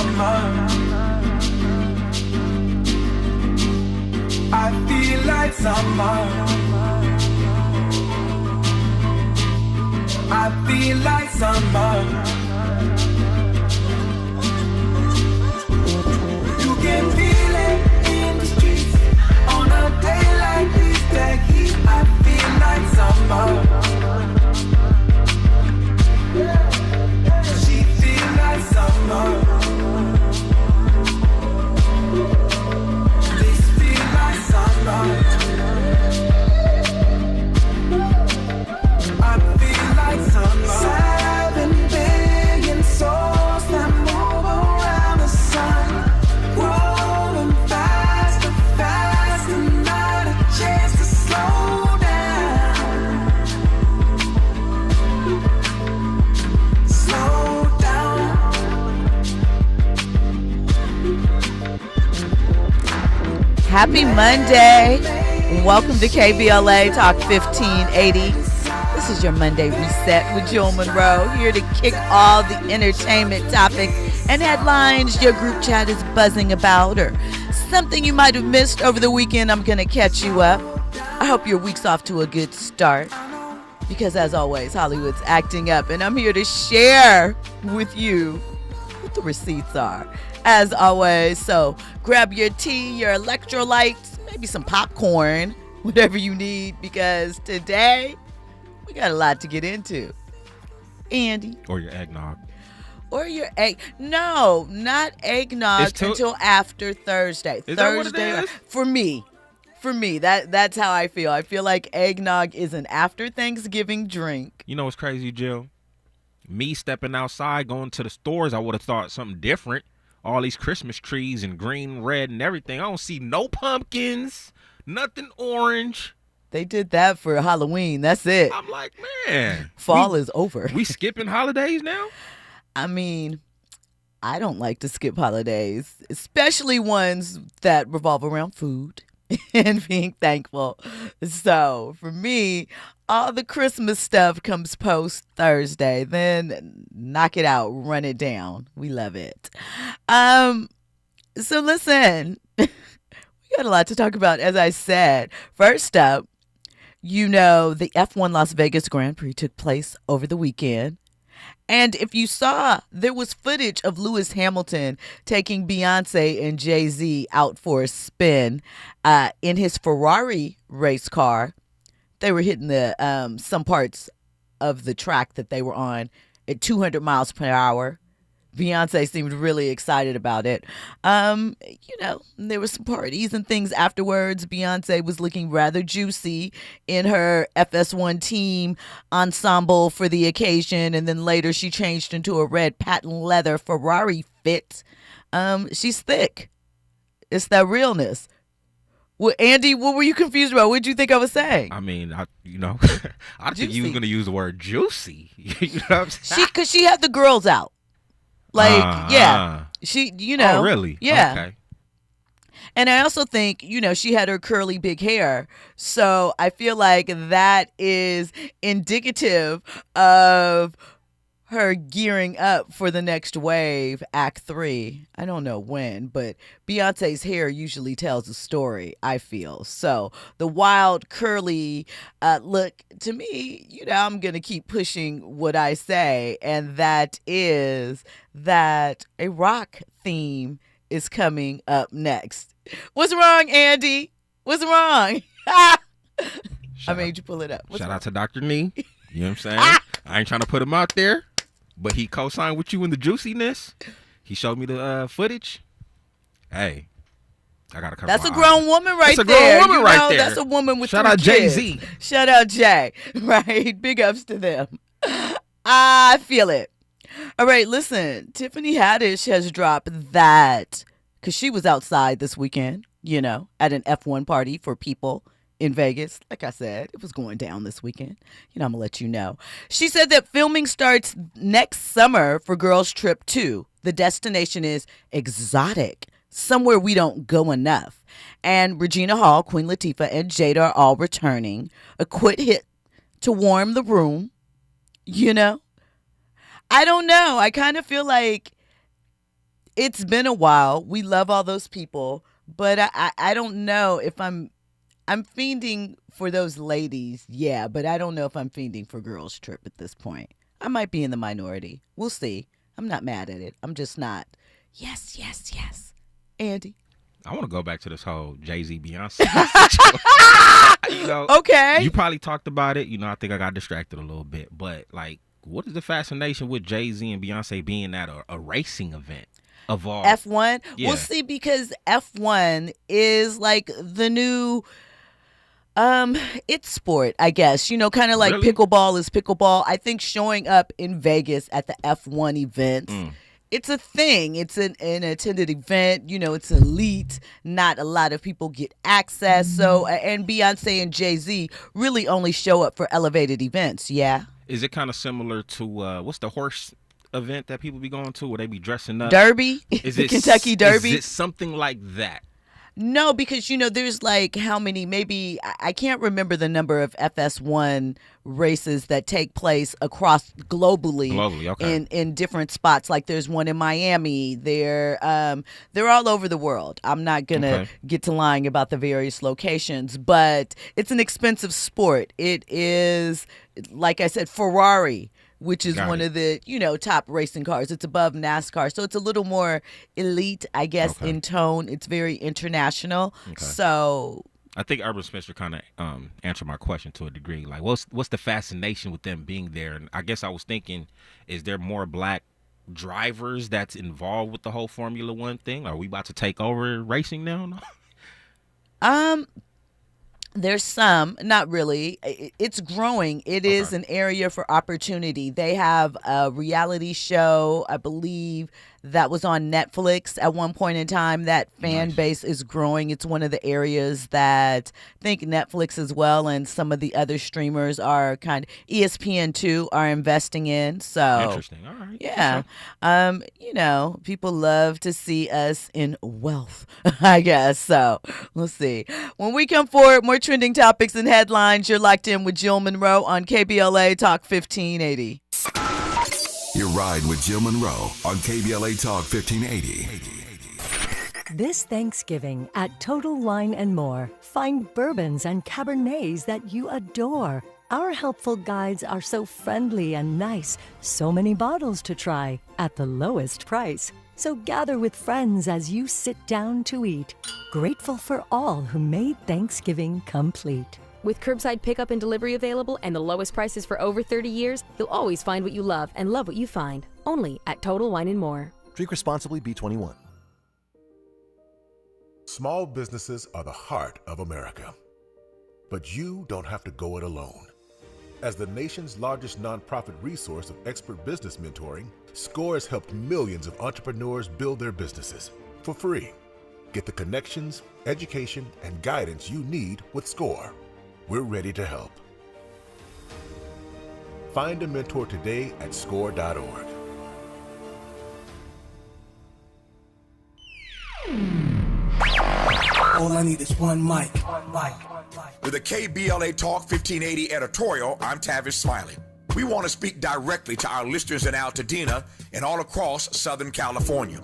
summer. I feel like summer. I feel like summer. You can feel it in the streets on a day like this. That heat, I feel like summer. She feel like summer. This feel like summer. I feel like summer. 7 billion souls that move around the sun, growing faster, faster, not a chance to slow down. Slow down. Happy Monday. Welcome to KBLA Talk 1580. This is your Monday Reset with Jill Munroe, here to kick all the entertainment topics and headlines your group chat is buzzing about, or something you might have missed over the weekend. I'm going to catch you up. I hope your week's off to a good start, because as always, Hollywood's acting up, and I'm here to share with you what the receipts are, as always. So grab your tea, your electrolytes, maybe some popcorn, whatever you need, because today we got a lot to get into. Andy. Or your eggnog. Or your egg. No, not eggnog until after Thursday. Is Thursday that what it is? For me, that's how I feel. I feel like eggnog is an after Thanksgiving drink. You know what's crazy, Jill? Me stepping outside, going to the stores, I would have thought something different. All these Christmas trees and green, red, and everything. I don't see no pumpkins, nothing orange. They did that for Halloween. That's it. I'm like, man. Fall is over. We skipping holidays now? I mean, I don't like to skip holidays, especially ones that revolve around food and being thankful. So for me, all the Christmas stuff comes post Thursday. Then knock it out, run it down. We love it. So listen, we got a lot to talk about, as I said. First up, you know, the F1 Las Vegas Grand Prix took place over the weekend. And if you saw, there was footage of Lewis Hamilton taking Beyonce and Jay-Z out for a spin in his Ferrari race car. They were hitting the some parts of the track that they were on at 200 miles per hour. Beyonce seemed really excited about it. You know, there were some parties and things afterwards. Beyonce was looking rather juicy in her FS1 team ensemble for the occasion. And then later she changed into a red patent leather Ferrari fit. She's thick. It's that realness. Well, Andy, what were you confused about? What did you think I was saying? I mean, I think you were going to use the word juicy. You know what I'm saying? Because she had the girls out. Like, yeah, she, you know. Oh, really? Yeah. Okay. And I also think, you know, she had her curly big hair. So I feel like that is indicative of her gearing up for the next wave, Act 3. I don't know when, but Beyonce's hair usually tells a story, I feel. So the wild, curly look, to me, you know, I'm going to keep pushing what I say, and that is that a rock theme is coming up next. What's wrong, Andy? What's wrong? I made you pull it up. Shout out to Dr. Nee. You know what I'm saying? I ain't trying to put him out there, but he co-signed with you in the juiciness. He showed me the footage. Hey, I gotta cover. That's my a grown eyes. woman right there. That's a grown woman you right know, there. That's a woman with Shout 3 out kids. Jay-Z. Shout out Jay. Right. Big ups to them. I feel it. All right, listen. Tiffany Haddish has dropped that because she was outside this weekend, you know, at an F1 party for people in Vegas. Like I said, it was going down this weekend. You know, I'm going to let you know. She said that filming starts next summer for Girls Trip 2. The destination is exotic, somewhere we don't go enough. And Regina Hall, Queen Latifah, and Jada are all returning. A quick hit to warm the room, you know? I don't know. I kind of feel like It's been a while. We love all those people, but I don't know if I'm fiending for those ladies, yeah, but I don't know if I'm fiending for Girls Trip at this point. I might be in the minority. We'll see. I'm not mad at it. I'm just not. Yes, yes, yes. Andy? I want to go back to this whole Jay-Z Beyonce situation. Okay. You probably talked about it. I think I got distracted a little bit. But, like, what is the fascination with Jay-Z and Beyonce being at a racing event of all? F1? Yeah. We'll see, because F1 is like the new... it's sport, I guess. Kind of like Really? pickleball is pickleball. I think showing up in Vegas at the F1 events, it's a thing. It's an attended event. It's elite. Not a lot of people get access. So, and Beyonce and Jay-Z really only show up for elevated events. Yeah. Is it kind of similar to what's the horse event that people be going to where they be dressing up? Derby? Is The it Kentucky Derby? Is it something like that? No, because, there's like how many, maybe, I can't remember the number of FS1 races that take place across globally, okay. in different spots. Like there's one in Miami. They're all over the world. I'm not going to get to lying about the various locations, but it's an expensive sport. It is, like I said, Ferrari, which is one of the, top racing cars. It's above NASCAR. So it's a little more elite, I guess, in tone. It's very international. Okay. So I think Urban Spencer kind of answered my question to a degree. Like, what's the fascination with them being there? And I guess I was thinking, is there more black drivers that's involved with the whole Formula One thing? Are we about to take over racing now? There's some, not really. It's growing. It is an area for opportunity. They have a reality show, I believe, that was on Netflix at one point in time. That fan base is growing. It's one of the areas that I think Netflix as well and some of the other streamers are ESPN too are investing in. So interesting. All right. Yeah. People love to see us in wealth, I guess. So we'll see. When we come forward, more trending topics and headlines. You're locked in with Jill Munroe on KBLA Talk 1580. You're riding with Jill Munroe on KBLA Talk 1580. This Thanksgiving at Total Wine & More, find bourbons and Cabernets that you adore. Our helpful guides are so friendly and nice, so many bottles to try at the lowest price. So gather with friends as you sit down to eat, grateful for all who made Thanksgiving complete. With curbside pickup and delivery available and the lowest prices for over 30 years, you'll always find what you love and love what you find. Only at Total Wine & More. Drink responsibly, B21. Small businesses are the heart of America. But you don't have to go it alone. As the nation's largest nonprofit resource of expert business mentoring, SCORE has helped millions of entrepreneurs build their businesses for free. Get the connections, education, and guidance you need with SCORE. We're ready to help. Find a mentor today at score.org. All I need is one mic. With a KBLA Talk 1580 editorial, I'm Tavis Smiley. We want to speak directly to our listeners in Altadena and all across Southern California.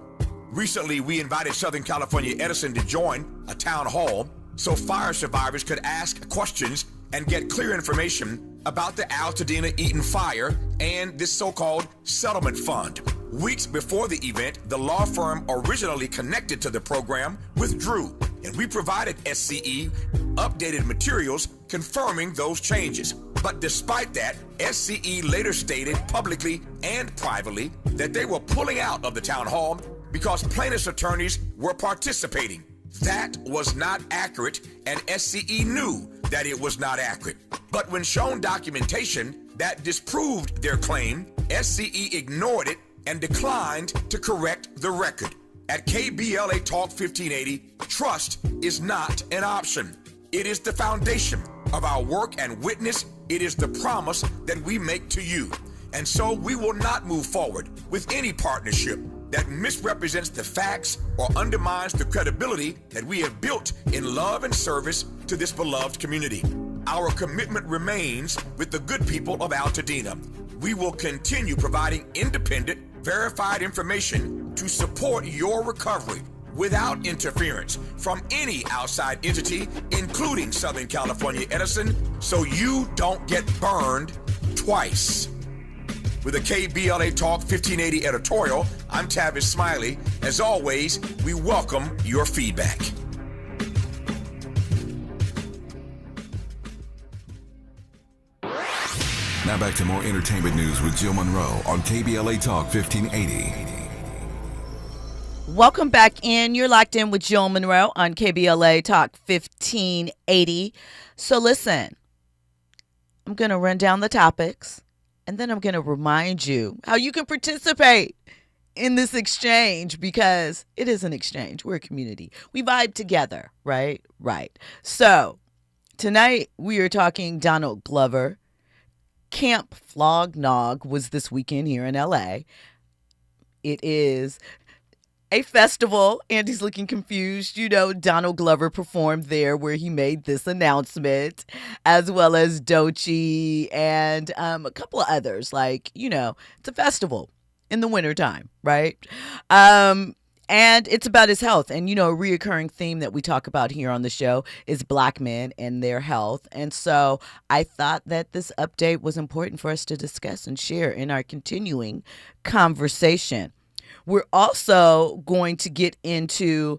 Recently, we invited Southern California Edison to join a town hall so fire survivors could ask questions and get clear information about the Altadena Eaton fire and this so-called settlement fund. Weeks before the event, the law firm originally connected to the program withdrew, and we provided SCE updated materials confirming those changes. But despite that, SCE later stated publicly and privately that they were pulling out of the town hall because plaintiffs' attorneys were participating. That was not accurate, and SCE knew that it was not accurate. But when shown documentation that disproved their claim, SCE ignored it and declined to correct the record. At KBLA Talk 1580, trust is not an option. It is the foundation of our work and witness. It is the promise that we make to you. And so we will not move forward with any partnership that misrepresents the facts or undermines the credibility that we have built in love and service to this beloved community. Our commitment remains with the good people of Altadena. We will continue providing independent, verified information to support your recovery without interference from any outside entity, including Southern California Edison, so you don't get burned twice. With a KBLA Talk 1580 editorial, I'm Tavis Smiley. As always, we welcome your feedback. Now back to more entertainment news with Jill Munroe on KBLA Talk 1580. Welcome back in. You're locked in with Jill Munroe on KBLA Talk 1580. So listen, I'm going to run down the topics, and then I'm going to remind you how you can participate in this exchange, because it is an exchange. We're a community. We vibe together, right? Right. So tonight we are talking Donald Glover. Camp Flog Nog was this weekend here in LA. It is a festival. Andy's looking confused. You know, Donald Glover performed there where he made this announcement, as well as Doechii and a couple of others. Like, you know, it's a festival in the wintertime, right? And it's about his health. And, you know, a reoccurring theme that we talk about here on the show is Black men and their health. And so I thought that this update was important for us to discuss and share in our continuing conversation. We're also going to get into,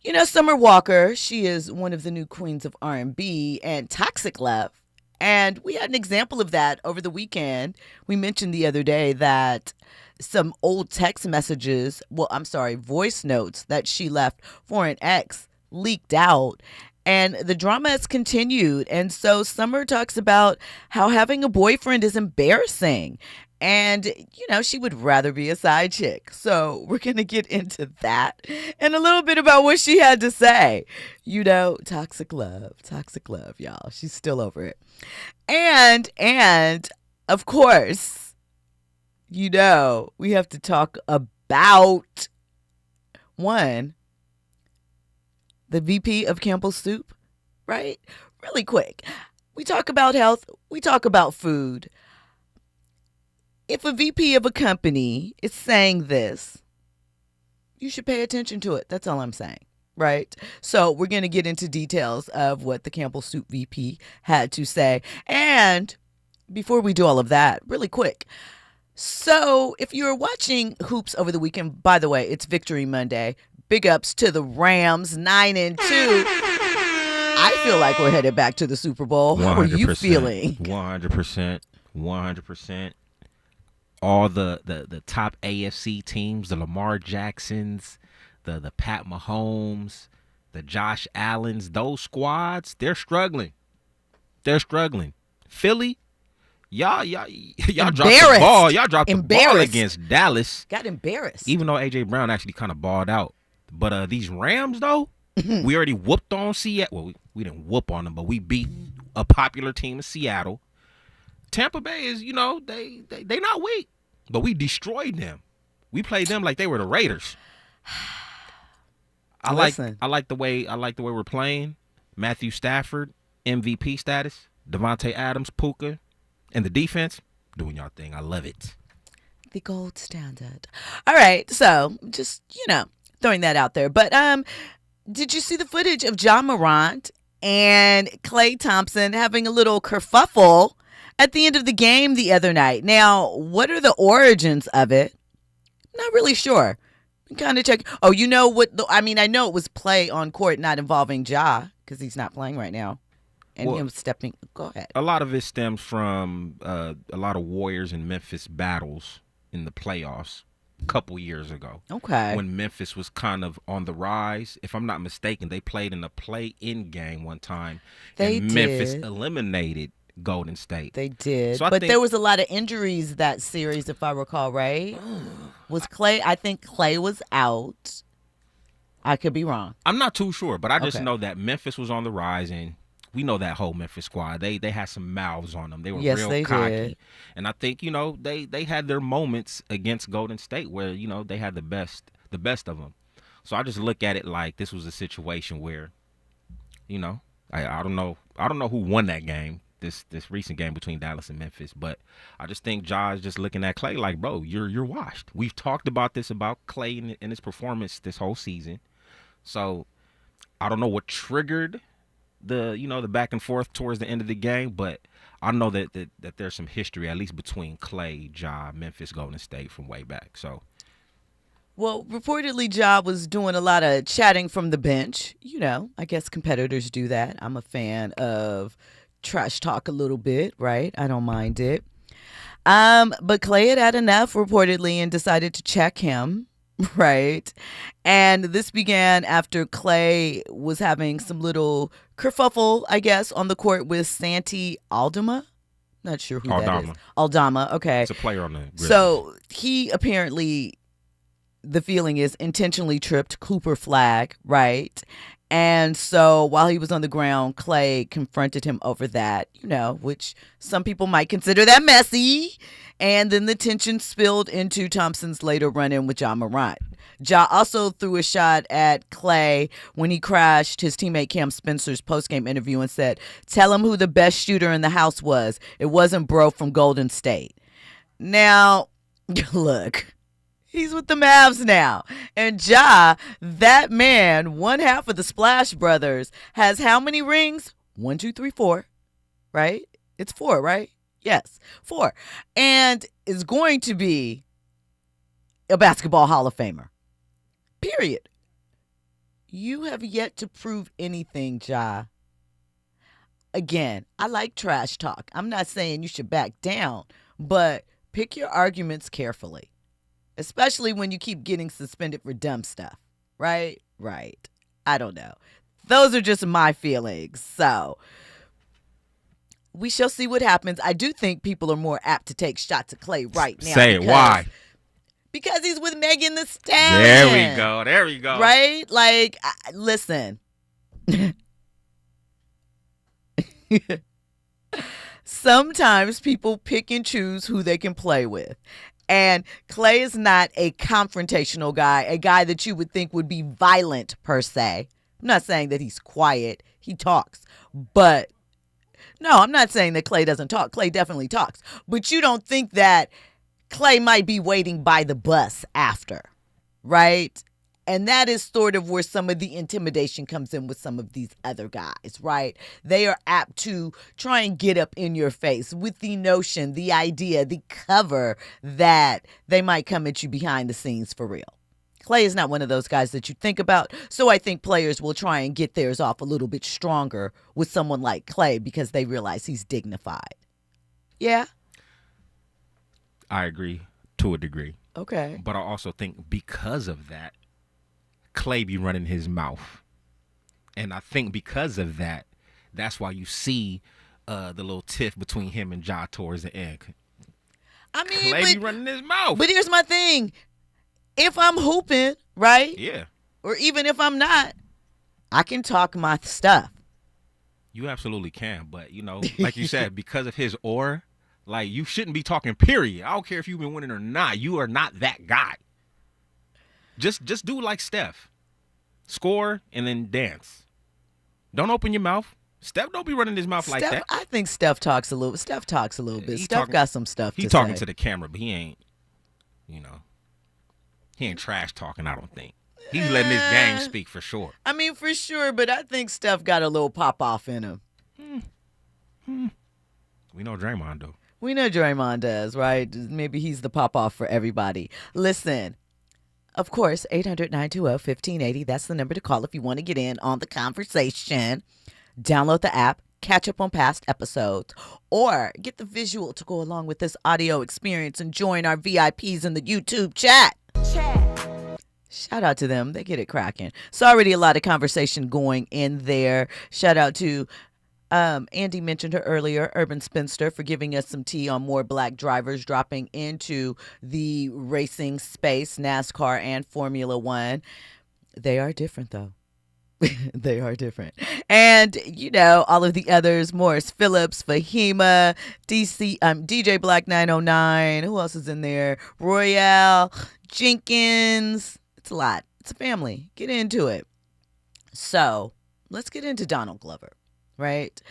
you know, Summer Walker. She is one of the new queens of R&B, and Toxic Love. And we had an example of that over the weekend. We mentioned the other day that some old text messages, voice notes that she left for an ex leaked out. And the drama has continued. And so Summer talks about how having a boyfriend is embarrassing. And, you know, she would rather be a side chick. So we're going to get into that and a little bit about what she had to say. You know, toxic love, y'all. She's still over it. And of course, you know, we have to talk about the VP of Campbell Soup, right? Really quick. We talk about health. We talk about food. If a VP of a company is saying this, you should pay attention to it. That's all I'm saying, right? So we're going to get into details of what the Campbell Soup VP had to say. And before we do all of that, really quick. So if you were watching hoops over the weekend, by the way, it's Victory Monday. Big ups to the Rams, 9-2. I feel like we're headed back to the Super Bowl. How are you feeling? 100%. All the top AFC teams, the Lamar Jacksons, the Pat Mahomes, the Josh Allens, those squads, they're struggling. Philly, y'all dropped the ball. Y'all dropped the ball against Dallas. Got embarrassed. Even though A.J. Brown actually kind of balled out. But these Rams, though, we already whooped on Seattle. Well, we didn't whoop on them, but we beat a popular team in Seattle. Tampa Bay is, you know, they not weak, but we destroyed them. We played them like they were the Raiders. I like the way we're playing. Matthew Stafford, MVP status. Devontae Adams, Puka, and the defense doing y'all thing. I love it. The gold standard. All right, so just, you know, throwing that out there. But did you see the footage of John Morant and Klay Thompson having a little kerfuffle at the end of the game the other night? Now, what are the origins of it? Not really sure. Kind of check. Oh, you know what? I know it was play on court not involving Ja because he's not playing right now. And him stepping. Go ahead. A lot of it stems from a lot of Warriors and Memphis battles in the playoffs a couple years ago. Okay. When Memphis was kind of on the rise. If I'm not mistaken, they played in a play-in game one time. Memphis eliminated Golden State. They did. So but there was a lot of injuries that series, if I recall, right? Was Klay? I think Klay was out. I could be wrong. I'm not too sure, but I just know that Memphis was on the rise, and we know that whole Memphis squad. They had some mouths on them. They were real cocky. Did. And I think, you know, they had their moments against Golden State where, you know, they had the best of them. So I just look at it like this was a situation where, you know, I don't know who won that game. this recent game between Dallas and Memphis. But I just think Ja is just looking at Klay like, bro, you're washed. We've talked about this about Klay and his performance this whole season. So I don't know what triggered the back and forth towards the end of the game, but I know that there's some history at least between Klay, Ja, Memphis, Golden State from way back. So. Well, reportedly, Ja was doing a lot of chatting from the bench. I guess competitors do that. I'm a fan of trash talk a little bit, right? I don't mind it. But Klay had enough, reportedly, and decided to check him, right? And this began after Klay was having some little kerfuffle, I guess, on the court with Santi Aldama. Not sure who that is. Aldama, okay. It's a player on the Grizzlies. So he apparently... the feeling is intentionally tripped Cooper Flag, right? And so while he was on the ground, Klay confronted him over that, which some people might consider that messy. And then the tension spilled into Thompson's later run-in with Ja Morant. Ja also threw a shot at Klay when he crashed his teammate Cam Spencer's postgame interview and said, "Tell him who the best shooter in the house was. It wasn't bro from Golden State." Now, look. He's with the Mavs now. And Ja, that man, one half of the Splash Brothers, has how many rings? 1, 2, 3, 4, right? It's 4, right? Yes, 4. And is going to be a basketball Hall of Famer. Period. You have yet to prove anything, Ja. Again, I like trash talk. I'm not saying you should back down, but pick your arguments carefully. Especially when you keep getting suspended for dumb stuff, right? Right. I don't know. Those are just my feelings. So we shall see what happens. I do think people are more apt to take shots at Klay right now. Say it. Why? Because he's with Megan Thee Stallion. There we go. Right? Like, listen. Sometimes people pick and choose who they can play with. And Klay is not a confrontational guy, a guy that you would think would be violent per se. I'm not saying that he's quiet. He talks. But no, I'm not saying that Klay doesn't talk. Klay definitely talks. But you don't think that Klay might be waiting by the bus after, right? And that is sort of where some of the intimidation comes in with some of these other guys, right? They are apt to try and get up in your face with the notion, the idea, the cover that they might come at you behind the scenes for real. Klay is not one of those guys that you think about. So I think players will try and get theirs off a little bit stronger with someone like Klay because they realize he's dignified. Yeah? I agree to a degree. Okay. But I also think because of that, Klay be running his mouth. And I think because of that, that's why you see the little tiff between him and Ja towards the end. I mean, Klay be running his mouth. But here's my thing. If I'm hooping, right? Yeah. Or even if I'm not, I can talk my stuff. You absolutely can. But, like you said, because of his aura, like, you shouldn't be talking, period. I don't care if you've been winning or not. You are not that guy. Just do like Steph. Score and then dance. Don't open your mouth. Steph don't be running his mouth like that. I think Steph talks a little bit. Steph got some stuff to say. He's talking to the camera, but he ain't, he ain't trash talking, I don't think. He's letting his game speak for sure. I mean, for sure, but I think Steph got a little pop-off in him. We know Draymond, though. We know Draymond does, right? Maybe he's the pop-off for everybody. Listen. Of course, 800-920-1580. That's the number to call if you want to get in on the conversation. Download the app, catch up on past episodes, or get the visual to go along with this audio experience and join our VIPs in the YouTube chat. Shout out to them. They get it cracking. So already a lot of conversation going in there. Shout out to Andy mentioned her earlier, Urban Spinster, for giving us some tea on more black drivers dropping into the racing space, NASCAR and Formula One. They are different, though. They are different. And, all of the others, Morris Phillips, Fahima, DJ Black 909. Who else is in there? Royale, Jenkins. It's a lot. It's a family. Get into it. So let's get into Donald Glover. Right.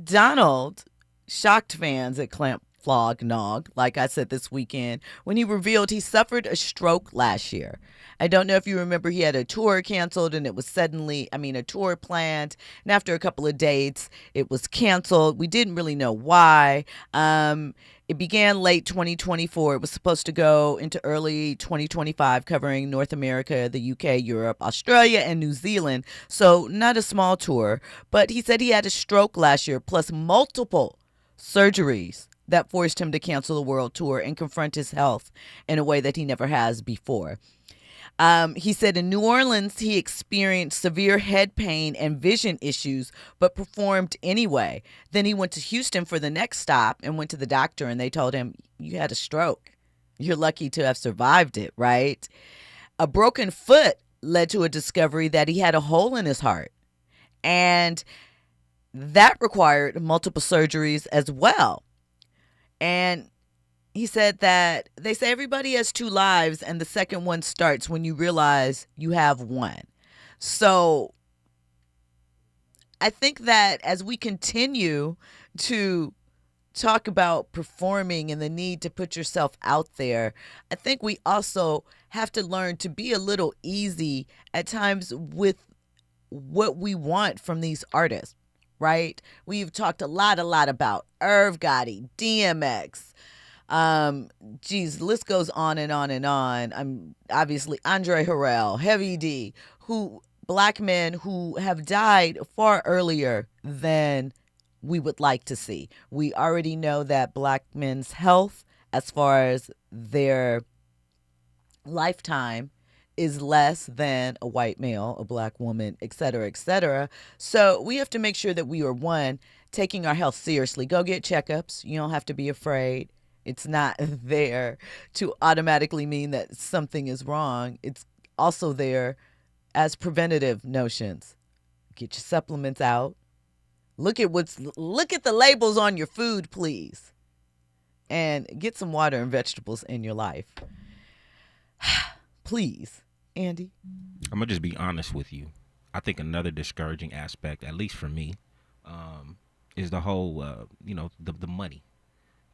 Donald shocked fans at Clamp Flog Nog, like I said this weekend, when he revealed he suffered a stroke last year. I don't know if you remember, he had a tour canceled and it was a tour planned. And after a couple of dates, it was canceled. We didn't really know why. It began late 2024. It was supposed to go into early 2025, covering North America, the UK, Europe, Australia, and New Zealand. So not a small tour. But he said he had a stroke last year, plus multiple surgeries that forced him to cancel the world tour and confront his health in a way that he never has before. He said in New Orleans, he experienced severe head pain and vision issues, but performed anyway. Then he went to Houston for the next stop and went to the doctor, and they told him, you had a stroke. You're lucky to have survived it, right? A broken foot led to a discovery that he had a hole in his heart. And that required multiple surgeries as well. And he said that they say everybody has two lives, and the second one starts when you realize you have one. So I think that as we continue to talk about performing and the need to put yourself out there, I think we also have to learn to be a little easy at times with what we want from these artists, right? We've talked a lot about Irv Gotti, DMX, the list goes on and on and on. Obviously Andre Harrell, Heavy D, black men who have died far earlier than we would like to see. We already know that black men's health, as far as their lifetime, is less than a white male, a black woman, et cetera, et cetera. So we have to make sure that we are, one, taking our health seriously. Go get checkups. You don't have to be afraid. It's not there to automatically mean that something is wrong. It's also there as preventative notions. Get your supplements out. Look at the labels on your food, please. And get some water and vegetables in your life. Please, Andy. I'm going to just be honest with you. I think another discouraging aspect, at least for me, is the whole, the money.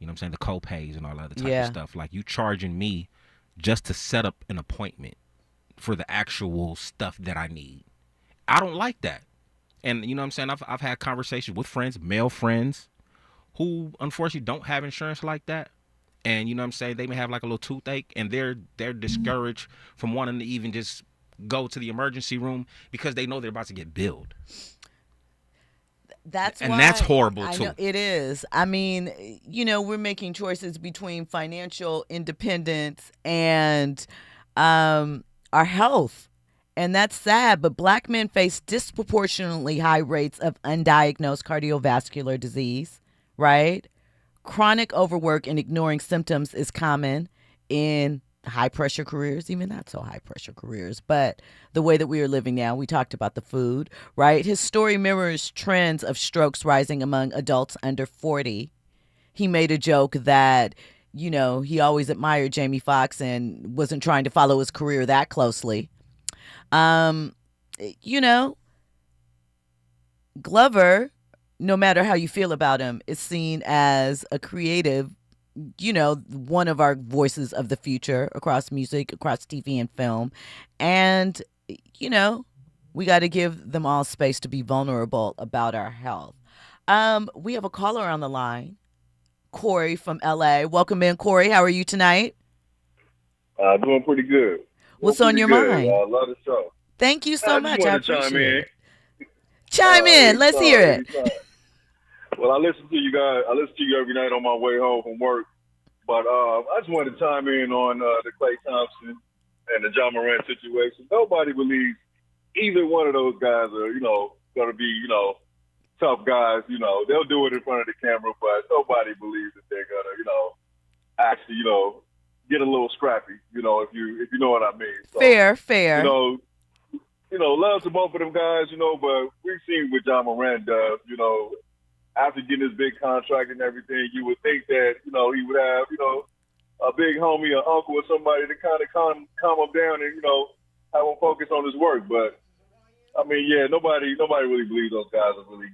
You know what I'm saying? The co-pays and all that other type of stuff. Like, you charging me just to set up an appointment for the actual stuff that I need. I don't like that. And you know what I'm saying? I've had conversations with friends, male friends, who unfortunately don't have insurance like that. And you know what I'm saying? They may have like a little toothache, and they're discouraged from wanting to even just go to the emergency room because they know they're about to get billed. That's horrible too. It is. I mean, we're making choices between financial independence and our health. And that's sad, but black men face disproportionately high rates of undiagnosed cardiovascular disease, right? Chronic overwork and ignoring symptoms is common in high-pressure careers, even not so high-pressure careers, but the way that we are living now. We talked about the food, right? His story mirrors trends of strokes rising among adults under 40. He made a joke that, he always admired Jamie Foxx and wasn't trying to follow his career that closely. Glover, no matter how you feel about him, is seen as a creative, one of our voices of the future across music, across TV and film. And, we got to give them all space to be vulnerable about our health. We have a caller on the line, Corey from LA. Welcome in, Corey. How are you tonight? Doing pretty good. What's on your mind? I love the show. Thank you so much. I appreciate it. Chime in. Let's hear it. Well, I listen to you guys. I listen to you every night on my way home from work. But I just wanted to chime in on the Klay Thompson and the John Morant situation. Nobody believes either one of those guys are, going to be, tough guys. They'll do it in front of the camera, but nobody believes that they're going to, actually, get a little scrappy, if you know what I mean. So, Fair. Love to both of them guys, but we've seen what John Morant does, after getting his big contract and everything. You would think that, he would have, a big homie, an uncle, or somebody to kind of calm him down and, have him focus on his work. But I mean, nobody really believes those guys are really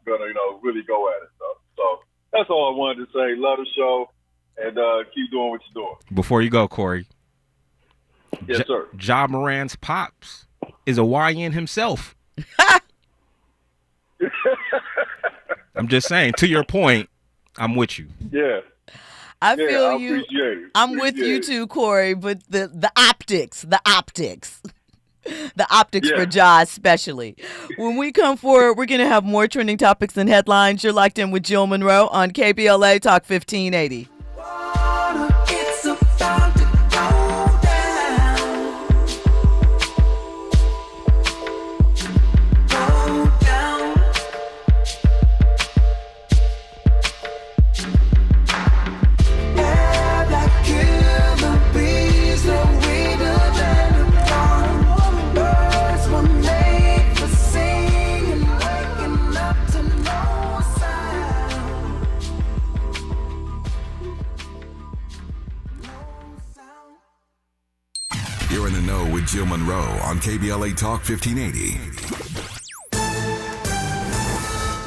going to, really go at it. So that's all I wanted to say. Love the show, and keep doing what you're doing. Before you go, Corey. Yes, sir. Ja Morant's pops is a YN himself. I'm just saying, to your point, I'm with you. Yeah. I feel you. Appreciate it. I'm with you too, Corey, but the optics. The optics for Ja especially. When we come forward, we're going to have more trending topics and headlines. You're locked in with Jill Munroe on KBLA Talk 1580. It's about to go down. Go down. Yeah, that killer bees, the weed of the birds were made for singing, waking up to no sound. You're in the know with Jill Munroe on KBLA Talk 1580.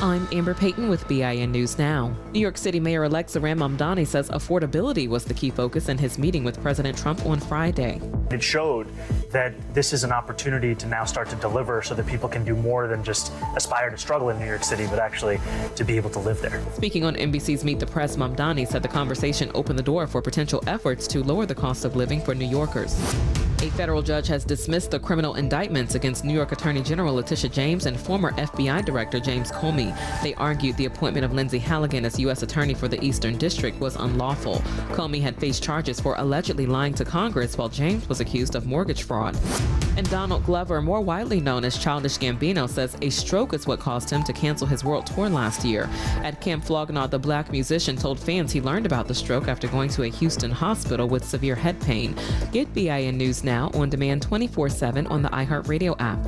I'm Amber Payton with BIN News Now. New York City Mayor-elect Zohran Mamdani says affordability was the key focus in his meeting with President Trump on Friday. It showed that this is an opportunity to now start to deliver so that people can do more than just aspire to struggle in New York City, but actually to be able to live there. Speaking on NBC's Meet the Press, Mamdani said the conversation opened the door for potential efforts to lower the cost of living for New Yorkers. A federal judge has dismissed the criminal indictments against New York Attorney General Letitia James and former FBI Director James Comey. They argued the appointment of Lindsay Halligan as U.S. Attorney for the Eastern District was unlawful. Comey had faced charges for allegedly lying to Congress, while James was accused of mortgage fraud. And Donald Glover, more widely known as Childish Gambino, says a stroke is what caused him to cancel his world tour last year. At Camp Flog-Gnaw, the black musician told fans he learned about the stroke after going to a Houston hospital with severe head pain. Get BIN News Now on demand 24/7 on the iHeartRadio app.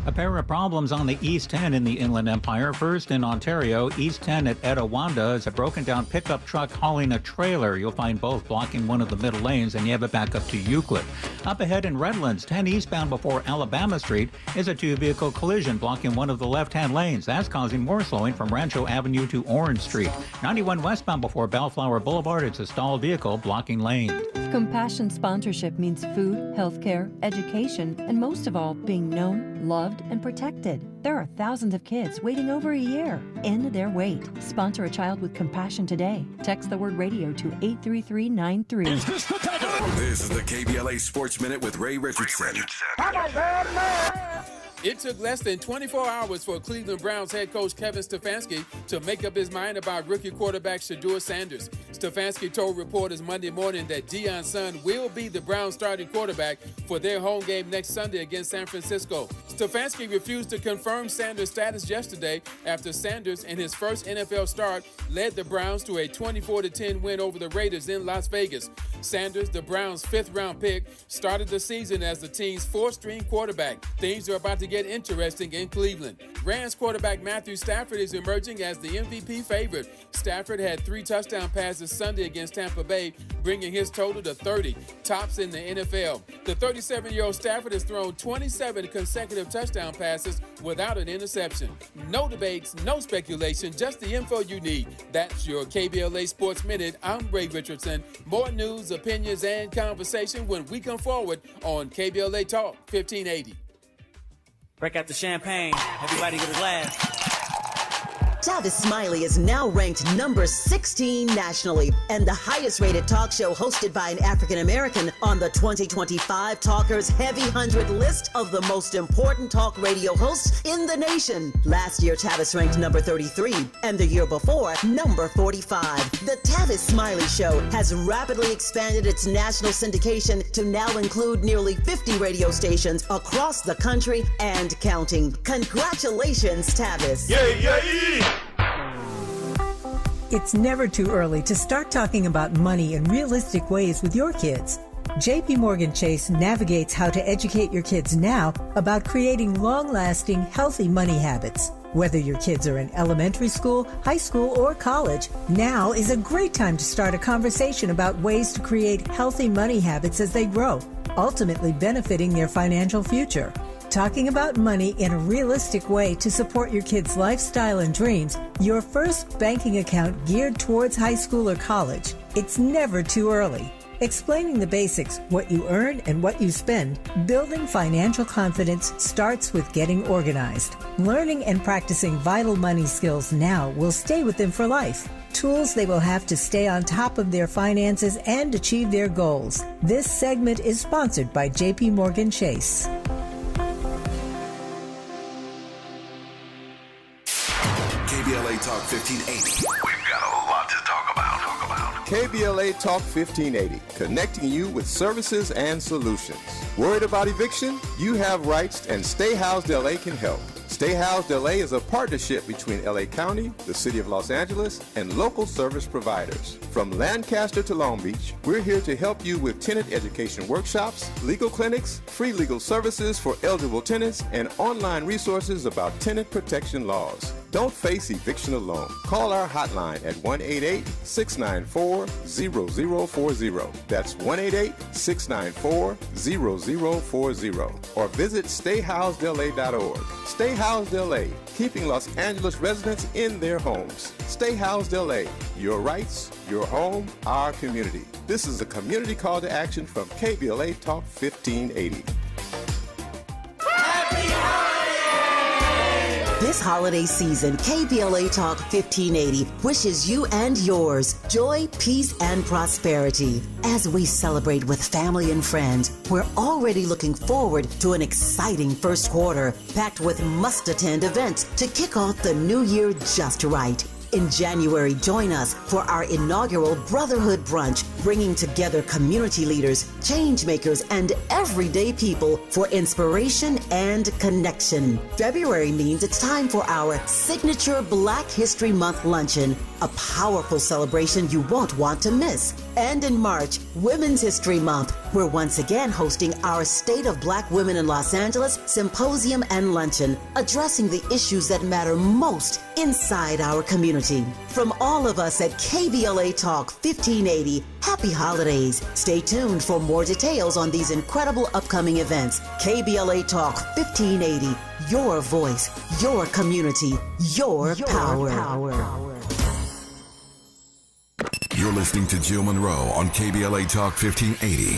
A pair of problems on the East 10 in the Inland Empire. First in Ontario, East 10 at Etiwanda is a broken down pickup truck hauling a trailer. You'll find both blocking one of the middle lanes, and you have it back up to Euclid. Up ahead in Redlands, 10 eastbound before Alabama Street is a two-vehicle collision blocking one of the left-hand lanes. That's causing more slowing from Rancho Avenue to Orange Street. 91 westbound before Bellflower Boulevard, it's a stalled vehicle blocking lanes. Compassion sponsorship means food, healthcare, education, and most of all, being known, loved, and protected. There are thousands of kids waiting over a year. End their wait. Sponsor a child with compassion today. Text the word radio to 83393. This is the KBLA Sports Minute with Ray Richardson. It took less than 24 hours for Cleveland Browns head coach Kevin Stefanski to make up his mind about rookie quarterback Shedeur Sanders. Stefanski told reporters Monday morning that Deion Sanders will be the Browns starting quarterback for their home game next Sunday against San Francisco. Stefanski refused to confirm Sanders' status yesterday after Sanders, in his first NFL start, led the Browns to a 24-10 win over the Raiders in Las Vegas. Sanders, the Browns' fifth-round pick, started the season as the team's fourth-string quarterback. Things are about to get interesting in Cleveland. Rams quarterback Matthew Stafford is emerging as the MVP favorite. Stafford had 3 touchdown passes Sunday against Tampa Bay, bringing his total to 30, tops in the NFL. The 37-year-old Stafford has thrown 27 consecutive touchdown passes without an interception. No debates, no speculation, just the info you need. That's your KBLA Sports Minute. I'm Ray Richardson. More news, opinions, and conversation when we come forward on KBLA Talk 1580. Break out the champagne. Everybody get a glass. Tavis Smiley is now ranked number 16 nationally and the highest rated talk show hosted by an African American on the 2025 Talkers Heavy 100 list of the most important talk radio hosts in the nation. Last year, Tavis ranked number 33, and the year before, number 45. The Tavis Smiley Show has rapidly expanded its national syndication to now include nearly 50 radio stations across the country and counting. Congratulations, Tavis. Yay! It's never too early to start talking about money in realistic ways with your kids. JP Morgan Chase navigates how to educate your kids now about creating long-lasting, healthy money habits. Whether your kids are in elementary school, high school, or college, now is a great time to start a conversation about ways to create healthy money habits as they grow, ultimately benefiting their financial future. Talking about money in a realistic way to support your kids' lifestyle and dreams, your first banking account geared towards high school or college. It's never too early. Explaining the basics, what you earn and what you spend, building financial confidence starts with getting organized. Learning and practicing vital money skills now will stay with them for life. Tools they will have to stay on top of their finances and achieve their goals. This segment is sponsored by JP Morgan Chase. KBLA Talk 1580. We've got a lot to talk about. KBLA Talk 1580, connecting you with services and solutions. Worried about eviction? You have rights, and Stay Housed LA can help. Stay Housed LA is a partnership between LA County, the City of Los Angeles, and local service providers. From Lancaster to Long Beach, we're here to help you with tenant education workshops, legal clinics, free legal services for eligible tenants, and online resources about tenant protection laws. Don't face eviction alone. Call our hotline at 1-888-694-0040. That's 1-888-694-0040. Or visit stayhousedla.org. Stay Housed LA, keeping Los Angeles residents in their homes. Stay Housed LA, your rights, your home, our community. This is a community call to action from KBLA Talk 1580. This holiday season, KBLA Talk 1580 wishes you and yours joy, peace, and prosperity. As we celebrate with family and friends, we're already looking forward to an exciting first quarter, packed with must-attend events to kick off the new year just right. In January, join us for our inaugural Brotherhood Brunch, bringing together community leaders, change makers, and everyday people for inspiration and connection. February means it's time for our signature Black History Month luncheon, a powerful celebration you won't want to miss. And in March, Women's History Month, we're once again hosting our State of Black Women in Los Angeles Symposium and Luncheon, addressing the issues that matter most inside our community. From all of us at KBLA Talk 1580, happy holidays. Stay tuned for more details on these incredible upcoming events. KBLA Talk 1580, your voice, your community, your power. You're listening to Jill Munroe on KBLA Talk 1580.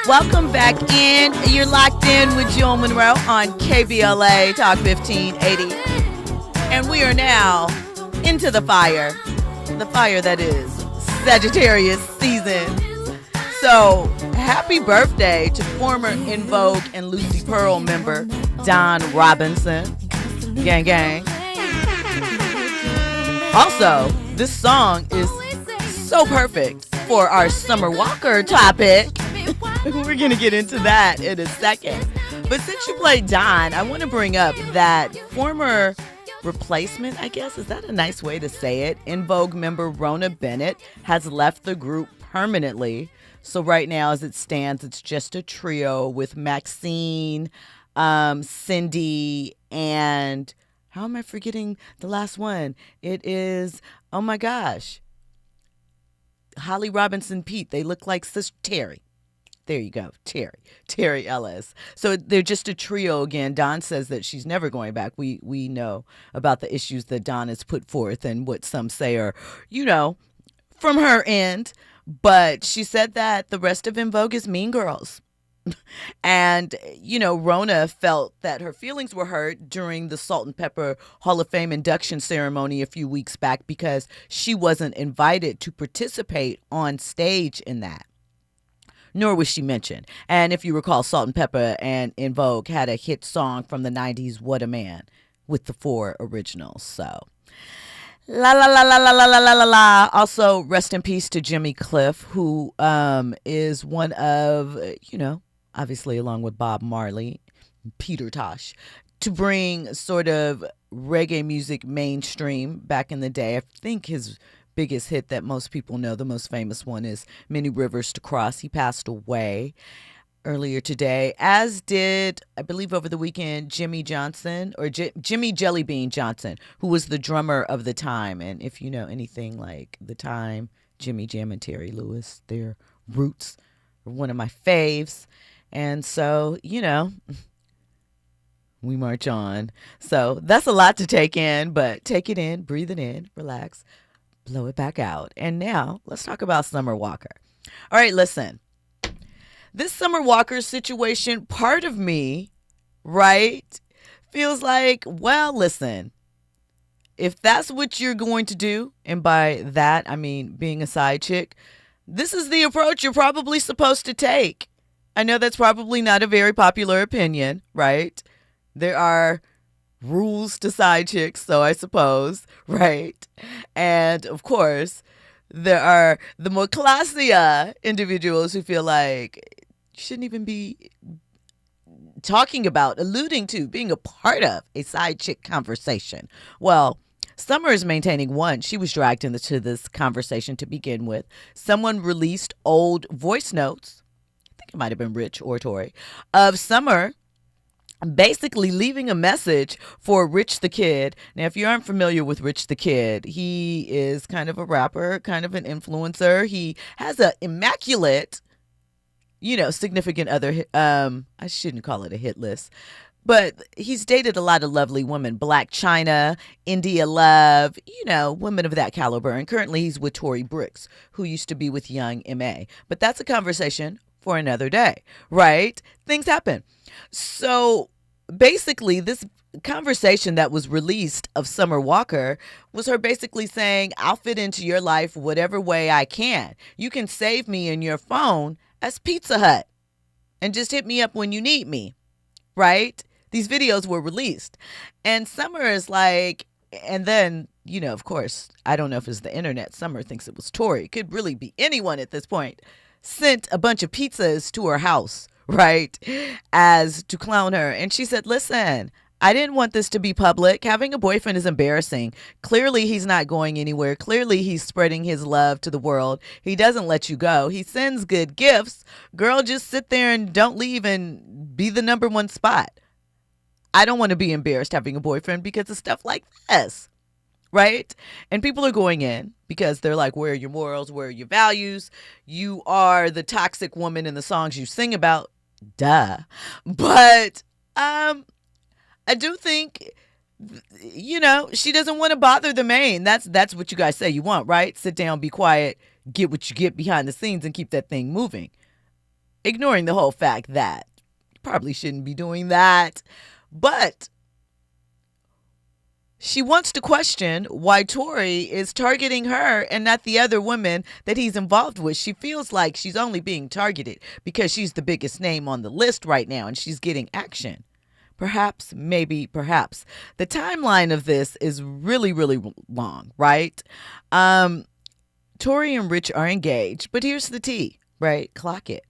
Welcome back in. You're locked in with Jill Munroe on KBLA Talk 1580. And we are now into the fire that is Sagittarius season. So happy birthday to former En Vogue and Lucy Pearl member Don Robinson. Gang, gang. Also, this song is so perfect for our Summer Walker topic. We're going to get into that in a second. But since you played Don, I want to bring up that former replacement, I guess, is that a nice way to say it? En Vogue member Rona Bennett has left the group permanently. So right now, as it stands, it's just a trio with Maxine, Cindy, and how am I forgetting the last one? It is, oh my gosh, Holly Robinson Pete. They look like Sister Terry. There you go, Terry Ellis. So they're just a trio again. Dawn says that she's never going back. We know about the issues that Dawn has put forth and what some say are, from her end. But she said that the rest of En Vogue is Mean Girls. And, Rona felt that her feelings were hurt during the Salt and Pepper Hall of Fame induction ceremony a few weeks back because she wasn't invited to participate on stage in that. Nor was she mentioned. And if you recall, Salt and Pepper and En Vogue had a hit song from the 90s, What a Man, with the 4 originals. So, la la la la la la la la la la. Also, rest in peace to Jimmy Cliff, who is one of, obviously along with Bob Marley, Peter Tosh, to bring sort of reggae music mainstream back in the day. I think his biggest hit that most people know, the most famous one, is Many Rivers to Cross. He passed away earlier today, as did, I believe over the weekend, Jimmy Johnson, or Jimmy Jellybean Johnson, who was the drummer of The Time. And if you know anything like The Time, Jimmy Jam and Terry Lewis, their roots are one of my faves. And so, we march on. So that's a lot to take in, but take it in, breathe it in, relax, blow it back out. And now let's talk about Summer Walker. All right, listen. This Summer Walker situation, part of me, right, feels like, well, listen, if that's what you're going to do, and by that I mean being a side chick, this is the approach you're probably supposed to take. I know that's probably not a very popular opinion, right? There are rules to side chicks, so I suppose, right? And of course, there are the more classier individuals who feel like you shouldn't even be talking about, alluding to, being a part of a side chick conversation. Well, Summer is maintaining one. She was dragged into this conversation to begin with. Someone released old voice notes, I think it might have been Rich or Tori, of Summer basically leaving a message for Rich the Kid. Now, if you aren't familiar with Rich the Kid, he is kind of a rapper, kind of an influencer. He has an immaculate, significant other, I shouldn't call it a hit list, but he's dated a lot of lovely women, Black China, India Love, women of that caliber. And currently he's with Tori Brixx, who used to be with Young M.A. But that's a conversation for another day, right? Things happen. So basically, this conversation that was released of Summer Walker was her basically saying, I'll fit into your life whatever way I can. You can save me in your phone as Pizza Hut and just hit me up when you need me, right? These videos were released. And Summer is like, and then, of course, I don't know if it's the internet. Summer thinks it was Tori. It could really be anyone at this point. Sent a bunch of pizzas to her house, right, as to clown her. And she said, listen, I didn't want this to be public. Having a boyfriend is embarrassing. Clearly, he's not going anywhere. Clearly, he's spreading his love to the world. He doesn't let you go. He sends good gifts. Girl, just sit there and don't leave and be the number one spot. I don't want to be embarrassed having a boyfriend because of stuff like this. Right? And people are going in because they're like, where are your morals? Where are your values? You are the toxic woman in the songs you sing about. Duh. But I do think, she doesn't want to bother the main. That's what you guys say you want, right? Sit down, be quiet, get what you get behind the scenes and keep that thing moving. Ignoring the whole fact that you probably shouldn't be doing that. But she wants to question why Tori is targeting her and not the other women that he's involved with. She feels like she's only being targeted because she's the biggest name on the list right now and she's getting action. Perhaps, maybe, perhaps. The timeline of this is really, really long, right? Tori and Rich are engaged, but here's the tea, right? Clock it.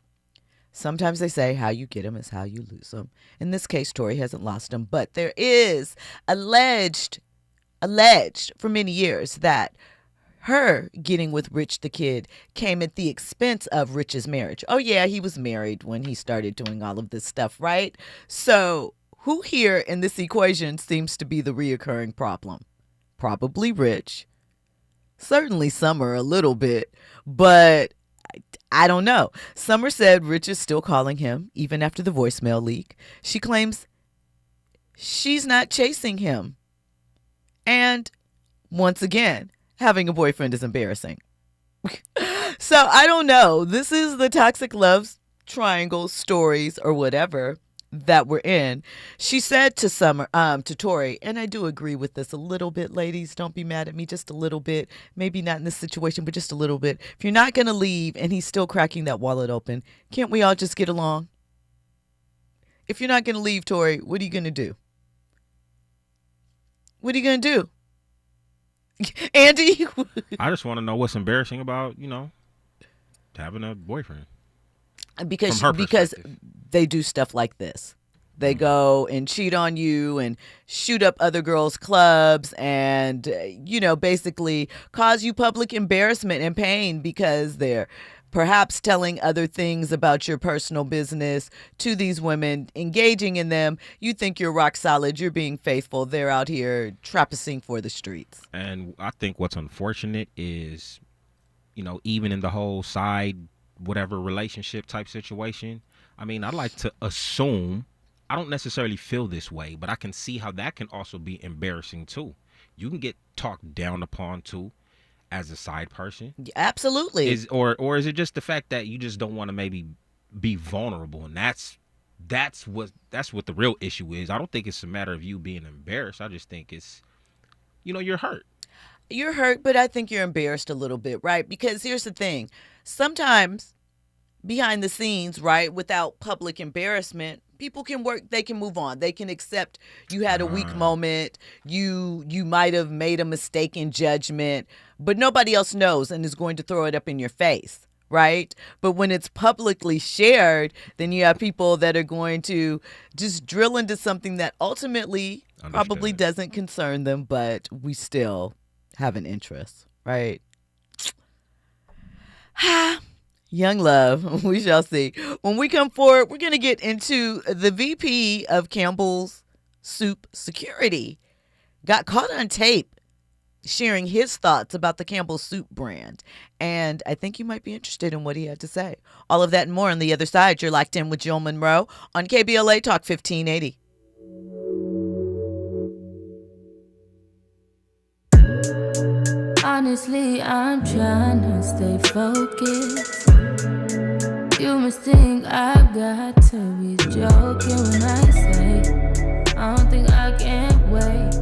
Sometimes they say how you get them is how you lose them. In this case, Tori hasn't lost them, but there is alleged for many years that her getting with Rich the Kid came at the expense of Rich's marriage. Oh, yeah, he was married when he started doing all of this stuff, right? So who here in this equation seems to be the reoccurring problem? Probably Rich. Certainly Summer a little bit, but I don't know. Summer said Rich is still calling him, even after the voicemail leak. She claims she's not chasing him. And once again, having a boyfriend is embarrassing. So I don't know. This is the toxic love triangle stories or whatever that we're in. She said to Tori, and I do agree with this a little bit, ladies. Don't be mad at me, just a little bit. Maybe not in this situation, but just a little bit. If you're not going to leave and he's still cracking that wallet open, can't we all just get along? If you're not going to leave, Tori, what are you going to do? What are you going to do? Andy? I just want to know what's embarrassing about, having a boyfriend. Because perspective. they do stuff like this. They go and cheat on you and shoot up other girls' clubs and, basically cause you public embarrassment and pain because they're perhaps telling other things about your personal business to these women, engaging in them. You think you're rock solid. You're being faithful. They're out here trapping for the streets. And I think what's unfortunate is, even in the whole side, whatever relationship type situation, I mean, I like to assume, I don't necessarily feel this way, but I can see how that can also be embarrassing too. You can get talked down upon too as a side person. Absolutely. Or is it just the fact that you just don't want to maybe be vulnerable, and that's what the real issue is. I don't think it's a matter of you being embarrassed. I just think it's, you're hurt. You're hurt, but I think you're embarrassed a little bit, right? Because here's the thing. Sometimes behind the scenes, right, without public embarrassment, people can work, they can move on. They can accept you had a weak moment. You might have made a mistake in judgment, but nobody else knows and is going to throw it up in your face, right? But when it's publicly shared, then you have people that are going to just drill into something that ultimately probably doesn't concern them, but we still have an interest, right? Young love, we shall see. When we come forward, we're going to get into the VP of Campbell's Soup Security. Got caught on tape sharing his thoughts about the Campbell Soup brand. And I think you might be interested in what he had to say. All of that and more on the other side. You're locked in with Jill Munroe on KBLA Talk 1580. Honestly, I'm trying to stay focused. You must think I've got to be joking when I say I don't think I can wait.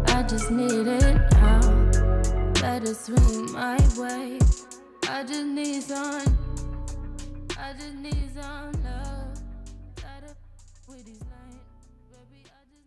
I just need it out. Let it swing my way. I just need some love. Tied up with these lines, baby, I just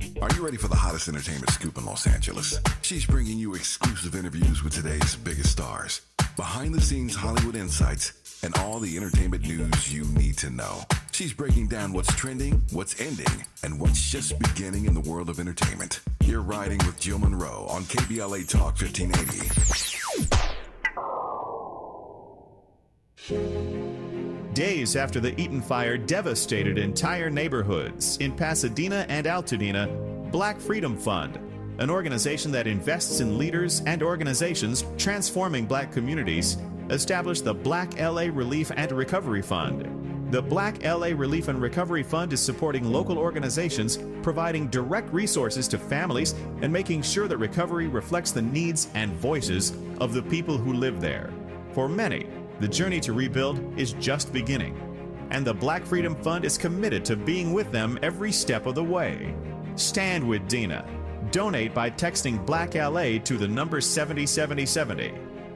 need Are you ready for the hottest entertainment scoop in Los Angeles? She's bringing you exclusive interviews with today's biggest stars, behind-the-scenes Hollywood insights, and all the entertainment news you need to know. She's breaking down what's trending, what's ending, and what's just beginning in the world of entertainment. You're riding with Jill Munroe on KBLA Talk 1580. Days after the Eaton fire devastated entire neighborhoods in Pasadena and Altadena, Black Freedom Fund, an organization that invests in leaders and organizations transforming black communities, established the Black LA Relief and Recovery Fund. The Black LA Relief and Recovery Fund is supporting local organizations, providing direct resources to families, and making sure that recovery reflects the needs and voices of the people who live there. For many, the journey to rebuild is just beginning, and the Black Freedom Fund is committed to being with them every step of the way. Stand with Dina. Donate by texting Black LA to the number 707070.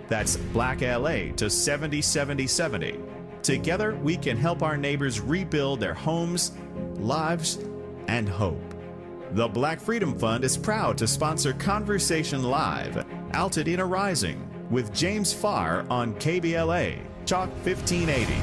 That's Black LA to 707070. Together, we can help our neighbors rebuild their homes, lives, and hope. The Black Freedom Fund is proud to sponsor Conversation Live, Altadena Rising, with James Farr on KBLA, Talk 1580.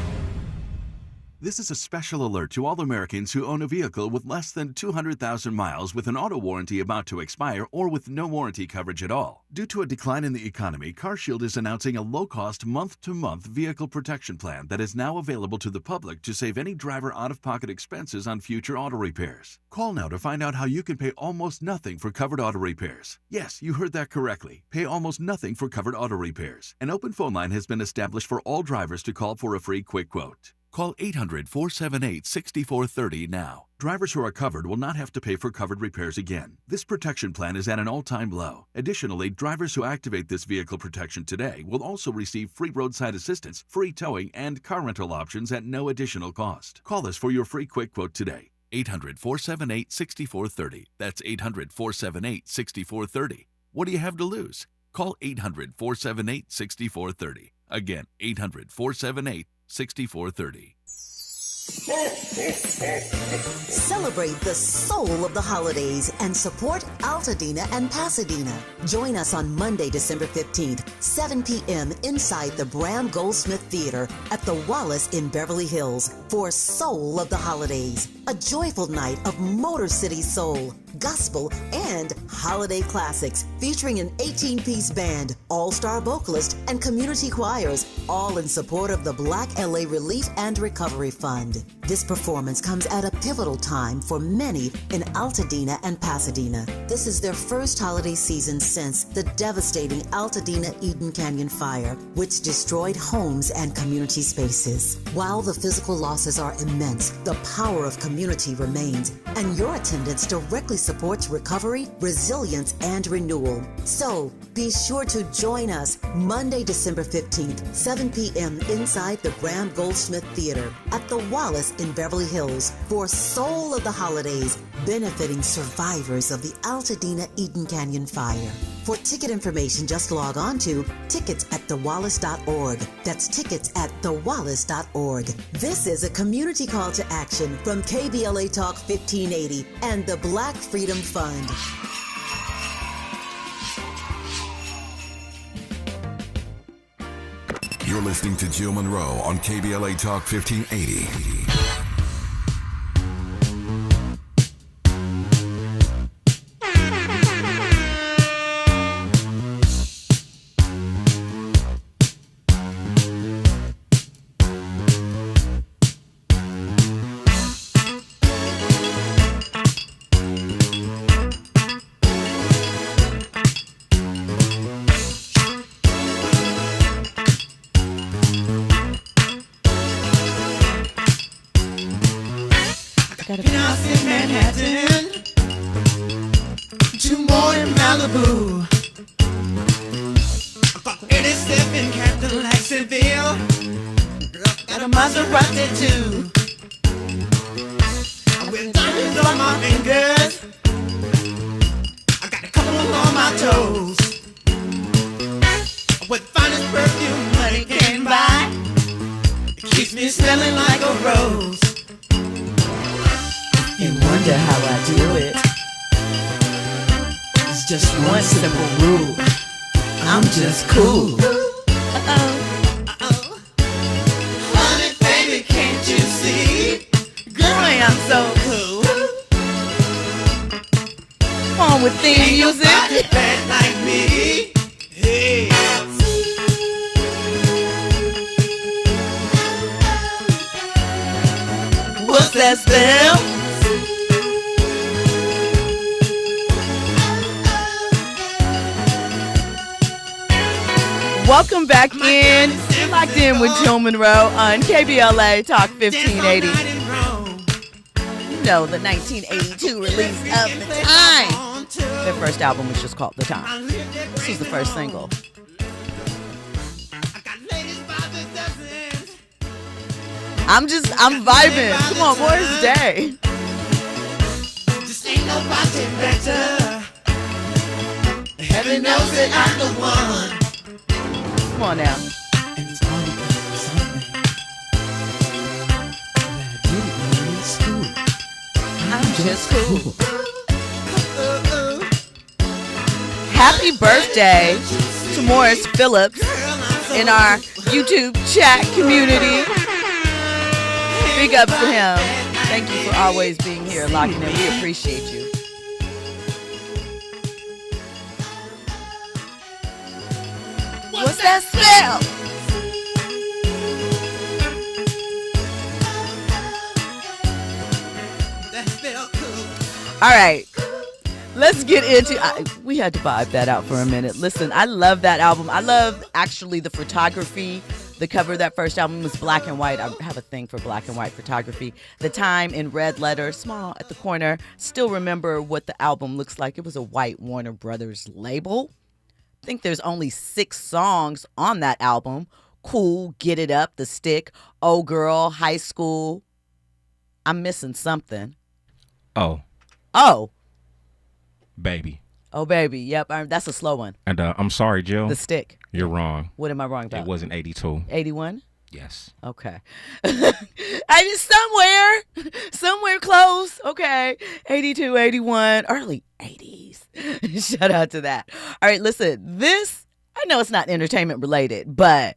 This is a special alert to all Americans who own a vehicle with less than 200,000 miles with an auto warranty about to expire or with no warranty coverage at all. Due to a decline in the economy, CarShield is announcing a low-cost month-to-month vehicle protection plan that is now available to the public to save any driver out-of-pocket expenses on future auto repairs. Call now to find out how you can pay almost nothing for covered auto repairs. Yes, you heard that correctly. Pay almost nothing for covered auto repairs. An open phone line has been established for all drivers to call for a free quick quote. Call 800-478-6430 now. Drivers who are covered will not have to pay for covered repairs again. This protection plan is at an all-time low. Additionally, drivers who activate this vehicle protection today will also receive free roadside assistance, free towing, and car rental options at no additional cost. Call us for your free quick quote today. 800-478-6430. That's 800-478-6430. What do you have to lose? Call 800-478-6430. Again, 800-478-6430. Celebrate the soul of the holidays and support Altadena and Pasadena. Join us on Monday, December 15th, 7 p.m. inside the Bram Goldsmith Theater at the Wallace in Beverly Hills for Soul of the Holidays, a joyful night of Motor City soul, gospel, and holiday classics featuring an 18-piece band, all-star vocalist, and community choirs, all in support of the Black LA Relief and Recovery Fund. This performance comes at a pivotal time for many in Altadena and Pasadena. This is their first holiday season since the devastating Altadena Eden Canyon fire, which destroyed homes and community spaces. While the physical losses are immense, the power of community remains, and your attendance directly supports recovery, resilience, and renewal. So, be sure to join us Monday, December 15th, 7 p.m. inside the Bram Goldsmith Theater at the Wallace in Beverly Hills for Soul of the Holidays, benefiting survivors of the Altadena Eden Canyon fire. For ticket information, just log on to tickets@thewallace.org. That's tickets@thewallace.org. This is a community call to action from KBLA Talk 1580 and the Black Freedom Fund. You're listening to Jill Munroe on KBLA Talk 1580. Penthouse in Manhattan, 2 more in Malibu. I got 87 Cadillac Seville. Got a Maserati too. I wear diamonds on my fingers. I got a couple on my toes. I wear the finest perfume money can buy. It keeps me smelling like a rose. You wonder how I do it. It's just one simple rule. I'm just cool. Honey, baby, can't you see? Girl, I'm so cool. Come on with theme music. Anybody bad like me? Hey. What's that spell? Welcome back in. You're locked in with Jill Munroe on KBLA Talk 1580. You know, the 1982 release of The Time. Their first album was just called The Time. This was the first single. I'm vibing. Come on, boys, day. Just ain't nobody better. Heaven knows that I'm the one. Come on now. And it's all because of something that I didn't learn in school. I'm just cool. Happy birthday to Morris Phillips in our YouTube chat community. big up for him. Thank you for always being here, locking in. We appreciate you. What's that smell? All right. Let's get into we had to vibe that out for a minute. Listen, I love that album. I love actually the photography. The cover of that first album was black and white. I have a thing for black and white photography. The Time in red letters, small at the corner. Still remember what the album looks like. It was a white Warner Brothers label. I think there's only 6 songs on that album. Cool, Get It Up, The Stick, Oh Girl, High School. I'm missing something. Oh. Baby. Oh, baby. Yep, that's a slow one. And I'm sorry, Jill. The Stick. You're wrong. What am I wrong about? It wasn't 82. 81? Yes. Okay. I just somewhere close. Okay. 82, 81, early 80s. Shout out to that. All right, listen, this, I know it's not entertainment related, but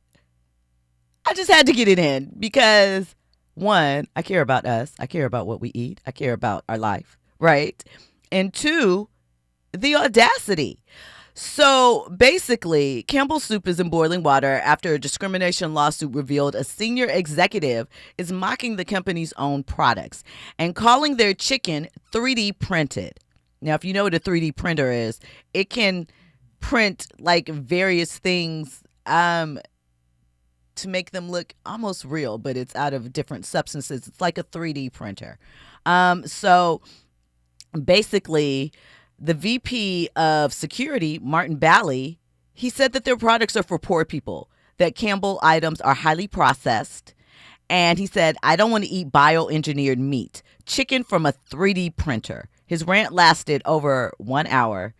I just had to get it in because, one, I care about us. I care about what we eat. I care about our life, right? And 2, the audacity. So basically, Campbell Soup is in boiling water after a discrimination lawsuit revealed a senior executive is mocking the company's own products and calling their chicken 3D printed. Now, if you know what a 3D printer is, it can print like various things to make them look almost real, but it's out of different substances. It's like a 3D printer. So basically, the VP of security, Martin Bally, he said that their products are for poor people, that Campbell items are highly processed. And he said, I don't want to eat bioengineered meat, chicken from a 3D printer. His rant lasted over 1 hour.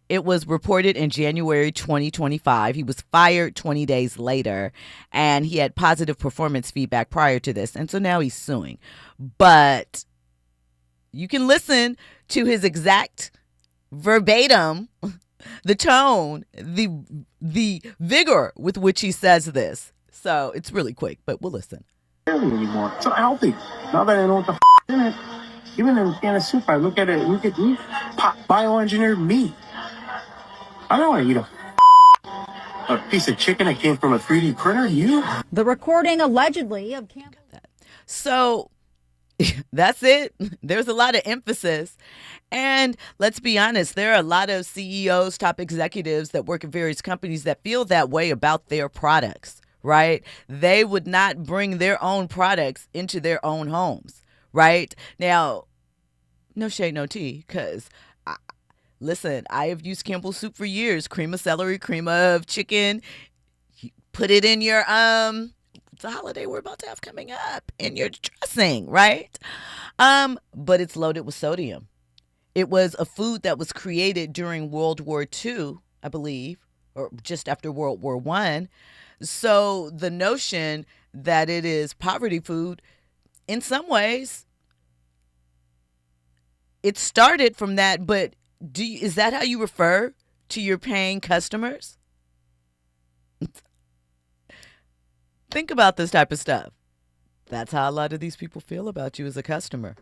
It was reported in January 2025. He was fired 20 days later, and he had positive performance feedback prior to this. And so now he's suing. But you can listen to his exact verbatim, the tone, the vigor with which he says this. So it's really quick, but we'll listen. Anymore. It's not healthy. Now that I know what the in it, even in a can of soup, I look at it, look at meat, bioengineered meat. I don't want to eat a piece of chicken that came from a 3D printer. You? The recording allegedly of Campbell. So that's it. There's a lot of emphasis. And let's be honest, there are a lot of CEOs, top executives that work at various companies that feel that way about their products, right? They would not bring their own products into their own homes, right? Now, no shade, no tea, because listen, I have used Campbell Soup for years. Cream of celery, cream of chicken. You put it in your, it's a holiday we're about to have coming up, in your dressing, right? But it's loaded with sodium. It was a food that was created during World War II, I believe, or just after World War I. So the notion that it is poverty food, in some ways, it started from that. But is that how you refer to your paying customers? Think about this type of stuff. That's how a lot of these people feel about you as a customer.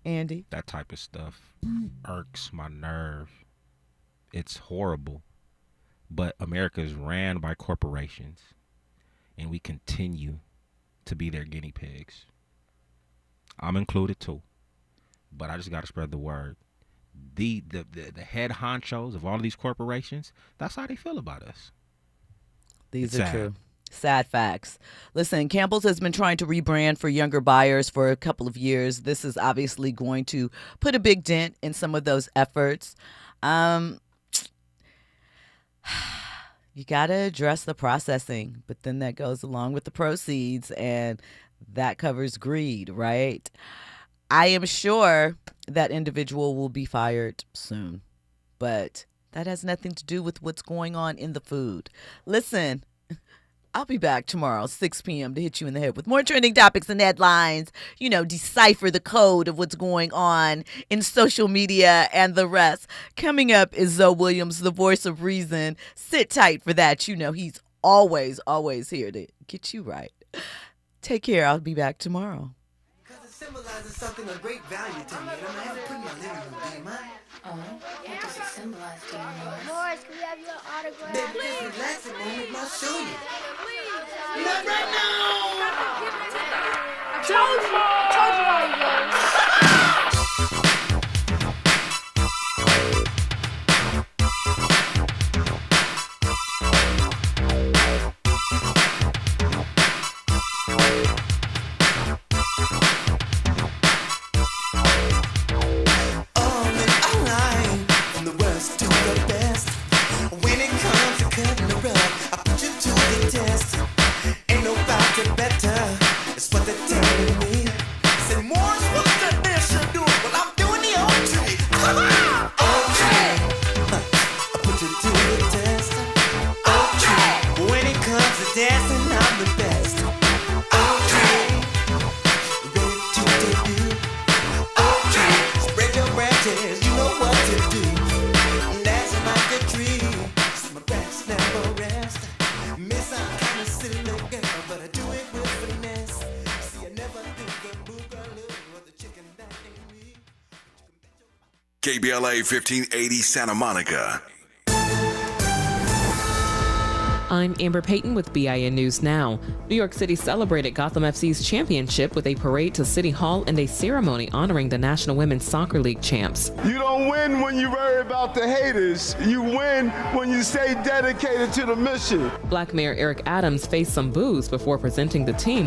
Andy? That type of stuff irks my nerve. It's horrible. But America is ran by corporations, and we continue to be their guinea pigs. I'm included too. But I just got to spread the word. The head honchos of all of these corporations, that's how they feel about us. These are true. Sad facts. Listen, Campbell's has been trying to rebrand for younger buyers for a couple of years. This is obviously going to put a big dent in some of those efforts. You got to address the processing, but then that goes along with the proceeds, and that covers greed, right? I am sure that individual will be fired soon, but that has nothing to do with what's going on in the food. Listen, I'll be back tomorrow, 6 p.m. to hit you in the head with more trending topics and headlines. You know, decipher the code of what's going on in social media and the rest. Coming up is Zoe Williams, the voice of reason. Sit tight for that. You know, he's always here to get you right. Take care. I'll be back tomorrow. symbolizes something of great value to me, and I'm gonna have to put in my living room. Do you mind? Oh, what does it symbolize to you, Morris? Morris, can we have your autograph? Baby, just relax a moment and I'll show you. Please. Not right now! I told you how he goes. KBLA 1580 Santa Monica. I'm Amber Payton with BIN News Now. New York City celebrated Gotham FC's championship with a parade to City Hall and a ceremony honoring the National Women's Soccer League champs. You don't win when you worry about the haters. You win when you stay dedicated to the mission. Black Mayor Eric Adams faced some boos before presenting the team